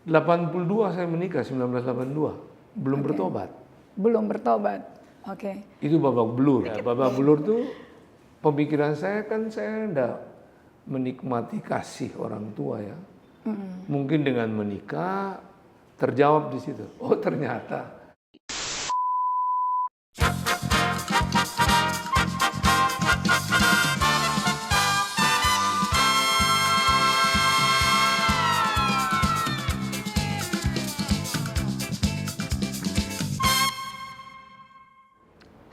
82 saya menikah, 1982. Belum bertobat. Belum bertobat. Oke. Itu babak belur. Ya, babak belur tuh pemikiran saya kan saya enggak menikmati kasih orang tua ya. Mungkin dengan menikah terjawab di situ. Oh ternyata.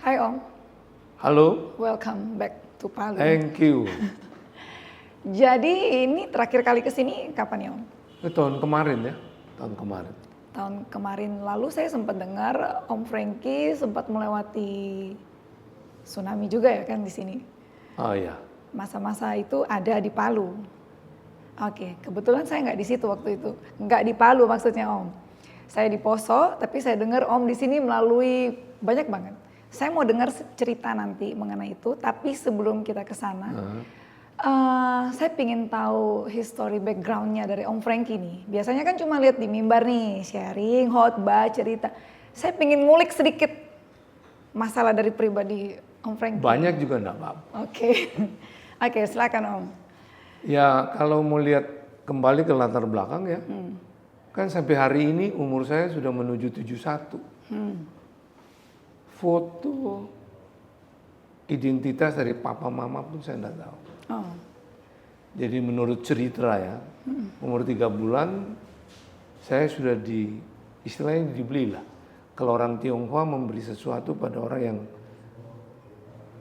Hai Om. Halo. Welcome back to Palu. Thank you. Jadi ini terakhir kali kesini kapan ya Om? Tahun kemarin ya. Tahun kemarin. Tahun kemarin lalu saya sempat dengar Om Frankie sempat melewati tsunami juga ya kan di sini. Oh iya. Masa-masa itu ada di Palu. Oke, kebetulan saya nggak di situ waktu itu. Nggak di Palu maksudnya Om. Saya di Poso, tapi saya dengar Om di sini melalui banyak banget. Saya mau dengar cerita nanti mengenai itu, tapi sebelum kita ke sana, saya ingin tahu history backgroundnya dari Om Frankie nih. Biasanya kan cuma lihat di mimbar nih, sharing, khotbah, cerita. Saya ingin ngulik sedikit masalah dari pribadi Om Frankie. Banyak juga enggak apa-apa. Oke, silakan Om. Ya kalau mau lihat kembali ke latar belakang ya, kan sampai hari ini umur saya sudah menuju 71. Foto identitas dari papa mama pun saya tidak tahu. Oh. Jadi menurut cerita ya, umur 3 bulan saya sudah istilahnya dibelilah. Kalau orang Tionghoa memberi sesuatu pada orang yang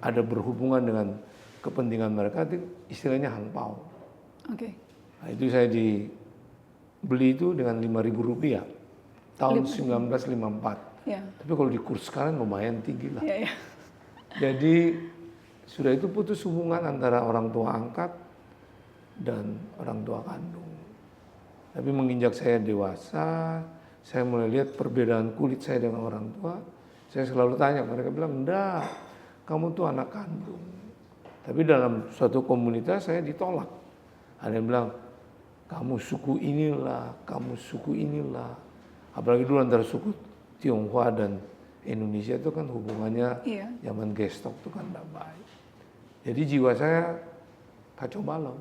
ada berhubungan dengan kepentingan mereka, itu istilahnya hangpao. Oke. Nah, itu saya dibeli itu dengan Rp5.000 tahun 1954. Ya. Tapi kalau di kurs sekarang lumayan tinggi lah. Ya, ya. Jadi sudah itu putus hubungan antara orang tua angkat dan orang tua kandung. Tapi menginjak saya dewasa, saya mulai lihat perbedaan kulit saya dengan orang tua. Saya selalu tanya, mereka bilang, enggak, kamu tuh anak kandung. Tapi dalam suatu komunitas saya ditolak. Ada yang bilang, kamu suku inilah, kamu suku inilah. Apalagi dulu antara suku Tionghoa dan Indonesia itu kan hubungannya zaman gestok itu kan tidak baik. Jadi jiwa saya kacau balau.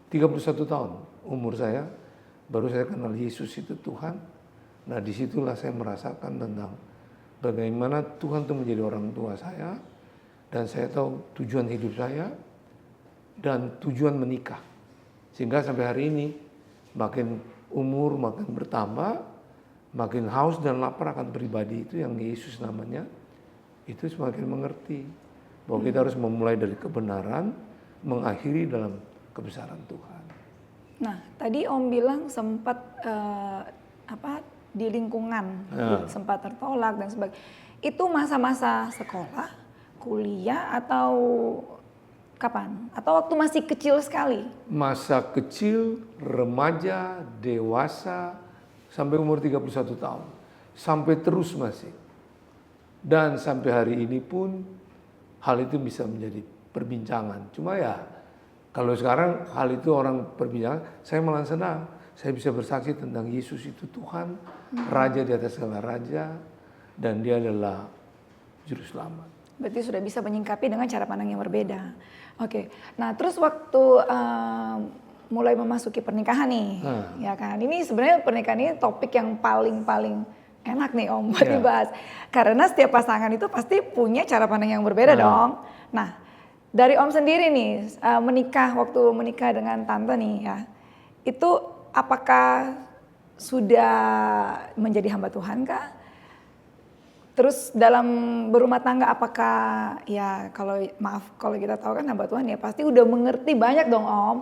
31 tahun umur saya, baru saya kenal Yesus itu Tuhan. Nah disitulah saya merasakan tentang bagaimana Tuhan itu menjadi orang tua saya. Dan saya tahu tujuan hidup saya dan tujuan menikah. Sehingga sampai hari ini makin umur makin bertambah, makin haus dan lapar akan pribadi itu yang Yesus namanya, itu semakin mengerti bahwa kita harus memulai dari kebenaran, mengakhiri dalam kebesaran Tuhan. Nah, tadi Om bilang sempat di lingkungan sempat tertolak dan sebagainya. Itu masa-masa sekolah, kuliah atau kapan? Atau waktu masih kecil sekali? Masa kecil, remaja, dewasa, sampai umur 31 tahun. Sampai terus masih. Dan sampai hari ini pun hal itu bisa menjadi perbincangan. Cuma ya kalau sekarang hal itu orang perbincangan, saya malah senang. Saya bisa bersaksi tentang Yesus itu Tuhan, Raja di atas segala raja, dan dia adalah Juru Selamat. Berarti sudah bisa menyingkapi dengan cara pandang yang berbeda. Oke, nah terus waktu mulai memasuki pernikahan nih, ya kan? Ini sebenarnya pernikahan ini topik yang paling enak nih Om buat dibahas. Karena setiap pasangan itu pasti punya cara pandang yang berbeda dong. Nah, dari Om sendiri nih, waktu menikah dengan tante nih ya, itu apakah sudah menjadi hamba Tuhan kah? Terus dalam berumah tangga apakah ya kalau kita tahu kan hamba Tuhan ya pasti udah mengerti banyak dong Om.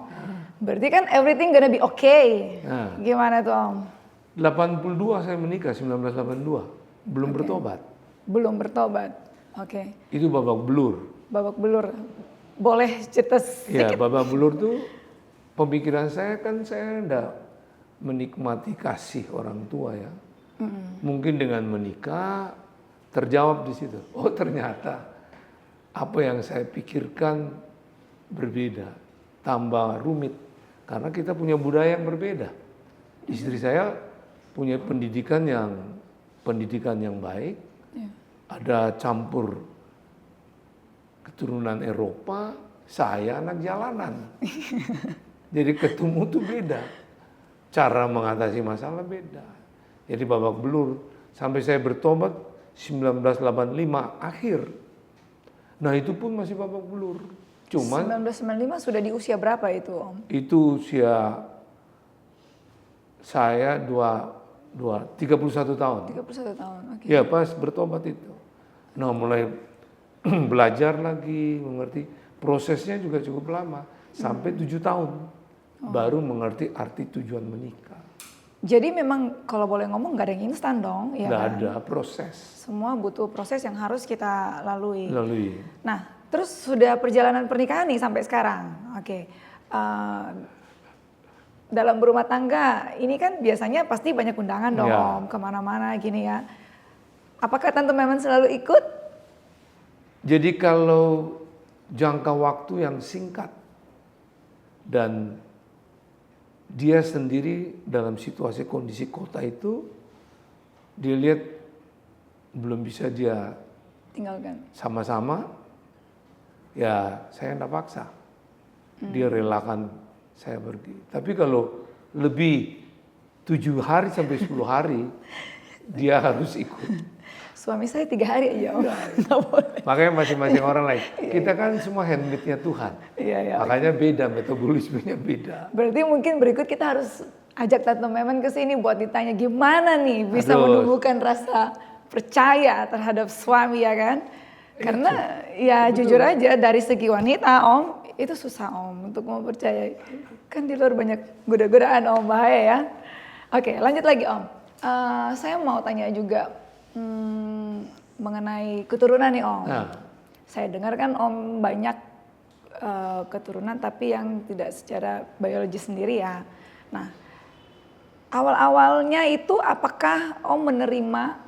Berarti kan everything gonna be okay. Gimana tuh Om? 82 saya menikah, 1982. Belum bertobat. Belum bertobat. Oke. Itu babak belur. Babak belur. Boleh cerita sedikit? Ya, babak belur tuh pemikiran saya kan saya enggak menikmati kasih orang tua ya. Mungkin dengan menikah terjawab di situ. Oh ternyata apa yang saya pikirkan berbeda, tambah rumit. Karena kita punya budaya yang berbeda. Istri saya punya pendidikan yang baik, Ya. ada campur keturunan Eropa, saya anak jalanan. Jadi ketemu tuh beda, cara mengatasi masalah beda. Jadi babak belur, sampai saya bertobat 1985 akhir. Nah itu pun masih babak belur. Cuman 1995 sudah di usia berapa itu Om? itu usia saya 31 tahun. 31 tahun, oke. Ya pas bertobat itu. Nah mulai belajar lagi, mengerti. Prosesnya juga cukup lama, sampai 7 tahun. Baru mengerti arti tujuan menikah. Jadi memang kalau boleh ngomong nggak ada yang instan dong, ya Nggak kan? ada proses. Semua butuh proses yang harus kita lalui. Lalui. Nah, terus sudah perjalanan pernikahan nih sampai sekarang. Oke. Dalam berumah tangga, ini kan biasanya pasti banyak undangan dong, Ya. Om, kemana-mana gini ya. Apakah Tante Memen selalu ikut? Jadi kalau jangka waktu yang singkat dan dia sendiri dalam situasi kondisi kota itu, dia lihat belum bisa dia Tinggalkan. sama-sama, ya saya enggak paksa. Dia relakan saya pergi. Tapi kalau lebih 7 hari sampai 10 hari, dia harus ikut. Suami saya 3 hari aja Om. Nggak boleh. Makanya masing-masing orang lain. Kita kan semua handmade-nya Tuhan. Iya, iya. Makanya beda, metabolismenya beda. Berarti mungkin berikut kita harus ajak Tante Memen ke sini buat ditanya gimana nih bisa Aduh. menumbuhkan rasa percaya terhadap suami ya kan? Karena ya jujur aja dari segi wanita Om itu susah Om untuk mau percaya. Kan di luar banyak goda-godaan Om, bahaya ya. Oke, lanjut lagi Om. Saya mau tanya juga mengenai keturunan nih Om. Nah. Saya dengar kan Om banyak keturunan tapi yang tidak secara biologi sendiri ya. Nah, awal-awalnya itu apakah Om menerima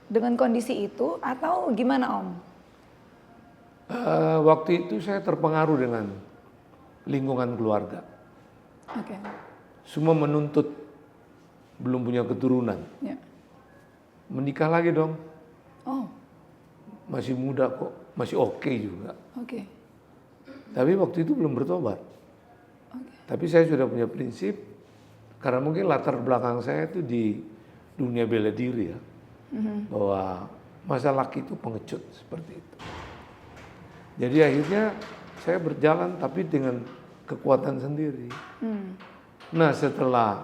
dengan kondisi itu atau gimana Om? Waktu itu saya terpengaruh dengan lingkungan keluarga. Oke. Semua menuntut belum punya keturunan. Ya. Menikah lagi dong. Oh, Masih muda kok, masih oke juga. oke. Tapi waktu itu belum bertobat. Oke. Tapi saya sudah punya prinsip, karena mungkin latar belakang saya itu di dunia bela diri ya. Bahwa masa laki itu pengecut seperti itu. Jadi akhirnya saya berjalan tapi dengan kekuatan sendiri. Nah setelah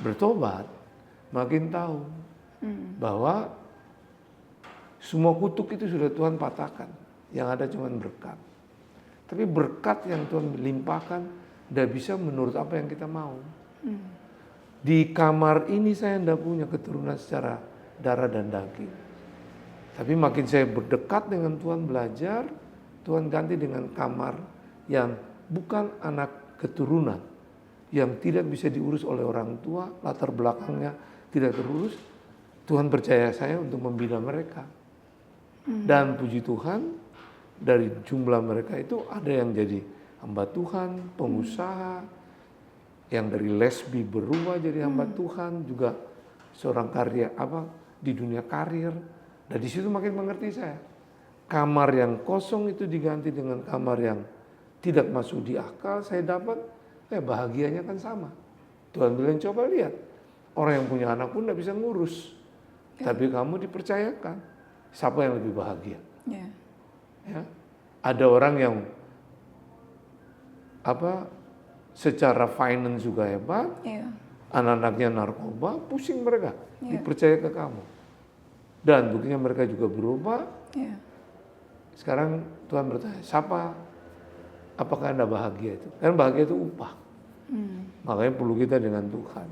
bertobat, makin tahu bahwa semua kutuk itu sudah Tuhan patahkan. Yang ada cuma berkat. Tapi berkat yang Tuhan limpahkan tidak bisa menurut apa yang kita mau. Di kamar ini saya tidak punya keturunan secara darah dan daging. Tapi makin saya berdekat dengan Tuhan belajar, Tuhan ganti dengan kamar yang bukan anak keturunan. Yang tidak bisa diurus oleh orang tua, latar belakangnya tidak terurus. Tuhan percaya saya untuk membina mereka. Dan puji Tuhan, dari jumlah mereka itu ada yang jadi hamba Tuhan, pengusaha, yang dari lesbi berubah jadi hamba Tuhan, juga seorang karya di dunia karir. Dan di situ makin mengerti saya. Kamar yang kosong itu diganti dengan kamar yang tidak masuk di akal, saya dapat, bahagianya kan sama. Tuhan bilang coba lihat, orang yang punya anak pun tidak bisa ngurus. Tapi kamu dipercayakan. Siapa yang lebih bahagia? Ya. Ya. Ada orang yang secara finance juga hebat, Iya. anak-anaknya narkoba, pusing mereka, Iya. dipercaya ke kamu. Dan buktinya mereka juga berubah. Iya. Sekarang Tuhan bertanya, siapa? Apakah Anda bahagia itu? Kan bahagia itu upah. Makanya perlu kita dengan Tuhan.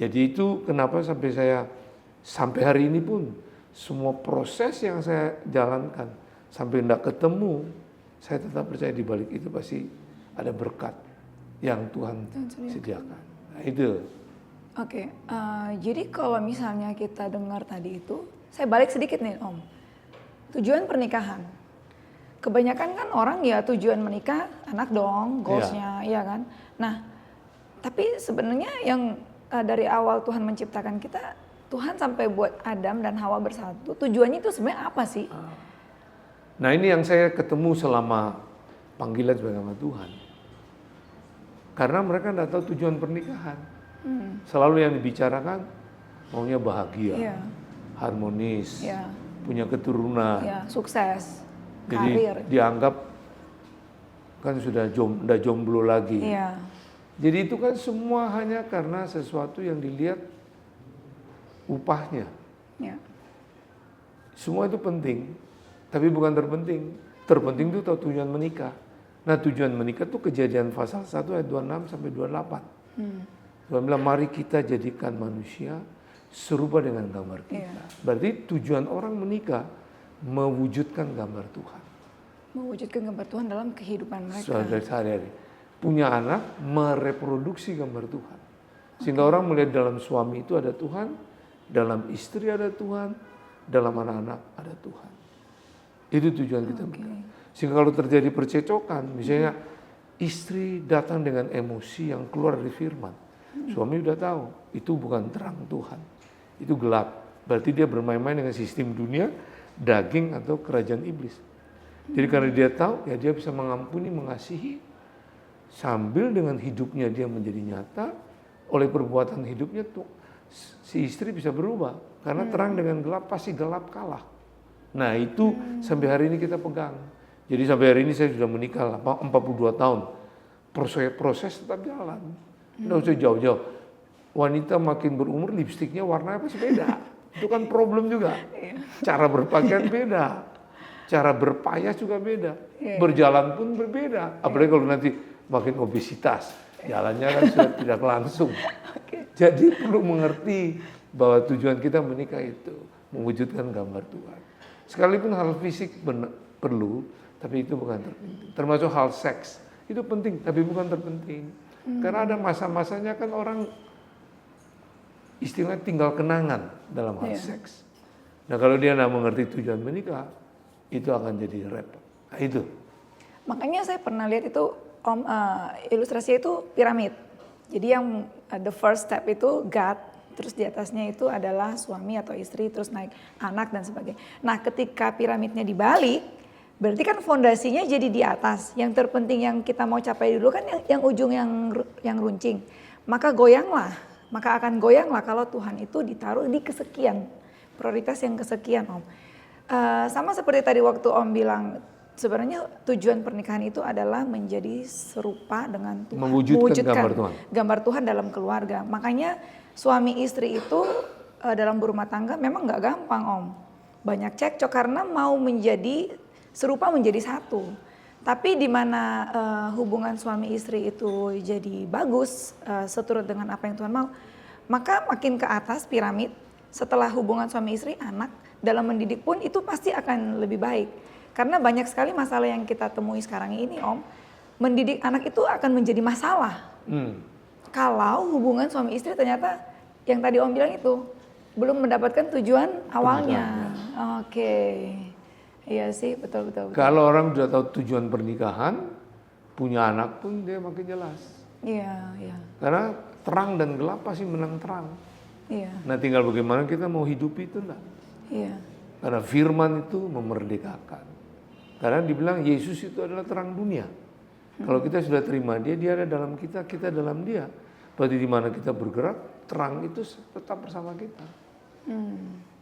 Jadi itu kenapa sampai hari ini pun semua proses yang saya jalankan sampai tidak ketemu, saya tetap percaya di balik itu pasti ada berkat yang Tuhan sediakan. Nah, itu. Oke, jadi kalau misalnya kita dengar tadi itu, saya balik sedikit nih Om. Tujuan pernikahan. Kebanyakan kan orang ya tujuan menikah anak dong, goalsnya, ya kan. Nah, Tapi sebenarnya yang dari awal Tuhan menciptakan kita, Tuhan sampai buat Adam dan Hawa bersatu, tujuannya itu sebenarnya apa sih? Nah ini yang saya ketemu selama panggilan sebagai hamba Tuhan. Karena mereka tidak tahu tujuan pernikahan. Selalu yang dibicarakan maunya bahagia, Iya. harmonis, Iya. punya keturunan. Ya, sukses, Jadi karir. dianggap kan sudah jomblo lagi. Iya. Jadi itu kan semua hanya karena sesuatu yang dilihat upahnya. Ya. Semua itu penting, tapi bukan terpenting. Terpenting itu tahu tujuan menikah. Nah tujuan menikah itu Kejadian pasal 1 ayat 26 sampai 28. Tuhan bilang mari kita jadikan manusia serupa dengan gambar kita. Berarti tujuan orang menikah mewujudkan gambar Tuhan. Mewujudkan gambar Tuhan dalam kehidupan mereka. Sehari-hari. Punya anak mereproduksi gambar Tuhan. Sehingga orang melihat dalam suami itu ada Tuhan, dalam istri ada Tuhan, dalam anak-anak ada Tuhan. Itu tujuan kita menikah. Sehingga kalau terjadi percecokan, misalnya istri datang dengan emosi yang keluar dari firman. Suami udah tahu, itu bukan terang Tuhan. Itu gelap. Berarti dia bermain-main dengan sistem dunia, daging atau kerajaan iblis. Jadi karena dia tahu, ya dia bisa mengampuni, mengasihi. Sambil dengan hidupnya dia menjadi nyata, oleh perbuatan hidupnya tuh si istri bisa berubah. Karena terang dengan gelap pasti gelap kalah. Nah itu sampai hari ini kita pegang. Jadi sampai hari ini saya sudah menikah 42 tahun. Proses tetap jalan. Tidak usah jauh-jauh. Wanita makin berumur lipstiknya warnanya pasti beda. Itu kan problem juga. Cara berpakaian beda. Cara berpayah juga beda. Berjalan pun berbeda. Apalagi kalau nanti makin obesitas. Jalannya kan sudah tidak langsung. Jadi perlu mengerti bahwa tujuan kita menikah itu mewujudkan gambar Tuhan. Sekalipun hal fisik perlu, tapi itu bukan terpenting. Termasuk hal seks, itu penting, tapi bukan terpenting. Karena ada masa-masanya kan orang istilahnya tinggal kenangan dalam hal seks. Nah kalau dia tidak mengerti tujuan menikah, itu akan jadi repot. Nah itu. Makanya saya pernah lihat itu Om, ilustrasinya itu piramid. Jadi yang the first step itu God, terus di atasnya itu adalah suami atau istri, terus naik anak dan sebagainya. Nah ketika piramidnya dibalik, berarti kan fondasinya jadi di atas. Yang terpenting yang kita mau capai dulu kan yang ujung yang runcing. Maka akan goyanglah kalau Tuhan itu ditaruh di kesekian. Prioritas yang kesekian Om. Sama seperti tadi waktu Om bilang, sebenarnya tujuan pernikahan itu adalah menjadi serupa dengan Tuhan. Mewujudkan gambar Tuhan dalam keluarga. Makanya suami istri itu dalam berumah tangga memang nggak gampang Om. Banyak cekcok karena mau menjadi serupa menjadi satu. Tapi di mana hubungan suami istri itu jadi bagus, seturut dengan apa yang Tuhan mau, maka makin ke atas piramid, setelah hubungan suami istri, anak, dalam mendidik pun itu pasti akan lebih baik. Karena banyak sekali masalah yang kita temui sekarang ini Om, mendidik anak itu akan menjadi masalah. Kalau hubungan suami istri ternyata yang tadi Om bilang itu belum mendapatkan tujuan awalnya. Oke. Iya sih, betul. Kalau orang sudah tahu tujuan pernikahan, punya anak pun dia makin jelas. Iya. Karena terang dan gelap pasti menang terang. Iya. Nah tinggal bagaimana kita mau hidup itu enggak. Iya. Karena firman itu memerdekakan. Karena dibilang Yesus itu adalah terang dunia. Kalau kita sudah terima dia ada dalam kita, kita dalam dia. Berarti di mana kita bergerak, terang itu tetap bersama kita.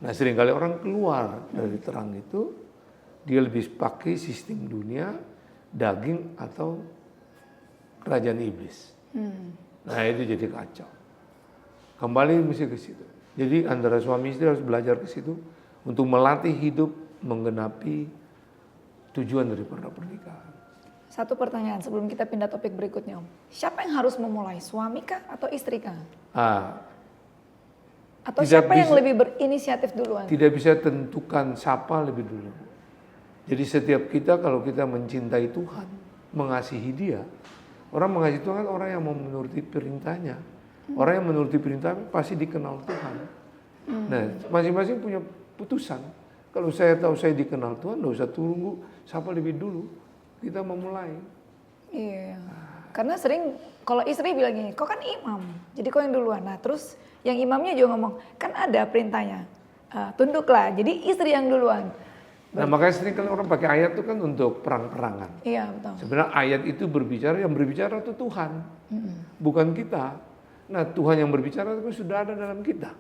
Nah seringkali orang keluar dari terang itu, dia lebih pakai sistem dunia, daging atau kerajaan iblis. Nah itu jadi kacau. Kembali mesti ke situ. Jadi antara suami istri harus belajar ke situ untuk melatih hidup menggenapi tujuan daripada pernikahan. Satu pertanyaan sebelum kita pindah topik berikutnya Om. Siapa yang harus memulai, suami kah atau istri kah? Atau siapa yang lebih berinisiatif duluan? Tidak bisa tentukan siapa lebih dulu. Jadi setiap kita kalau kita mencintai Tuhan, mengasihi dia, orang mengasihi Tuhan orang yang mau menuruti perintahnya. Orang yang menuruti perintah pasti dikenal Tuhan. Nah masing-masing punya putusan. Kalau saya tahu saya dikenal Tuhan, nggak usah tunggu siapa lebih dulu. Kita memulai. Iya. karena sering kalau istri bilang gini, kok kan imam, jadi kau yang duluan. Nah terus yang imamnya juga ngomong, kan ada perintahnya, tunduklah, jadi istri yang duluan. Nah makanya sering kan orang pakai ayat itu kan untuk perang-perangan. Iya betul. Sebenarnya ayat itu berbicara, yang berbicara itu Tuhan, bukan kita. Nah Tuhan yang berbicara itu sudah ada dalam kita.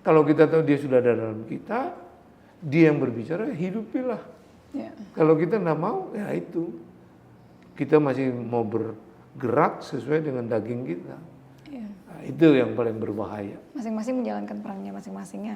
Kalau kita tahu dia sudah ada dalam kita, dia yang berbicara, hidupilah. Kalau kita nggak mau, ya itu. Kita masih mau bergerak sesuai dengan daging kita. Nah, itu yang paling berbahaya. Masing-masing menjalankan perannya masing-masingnya.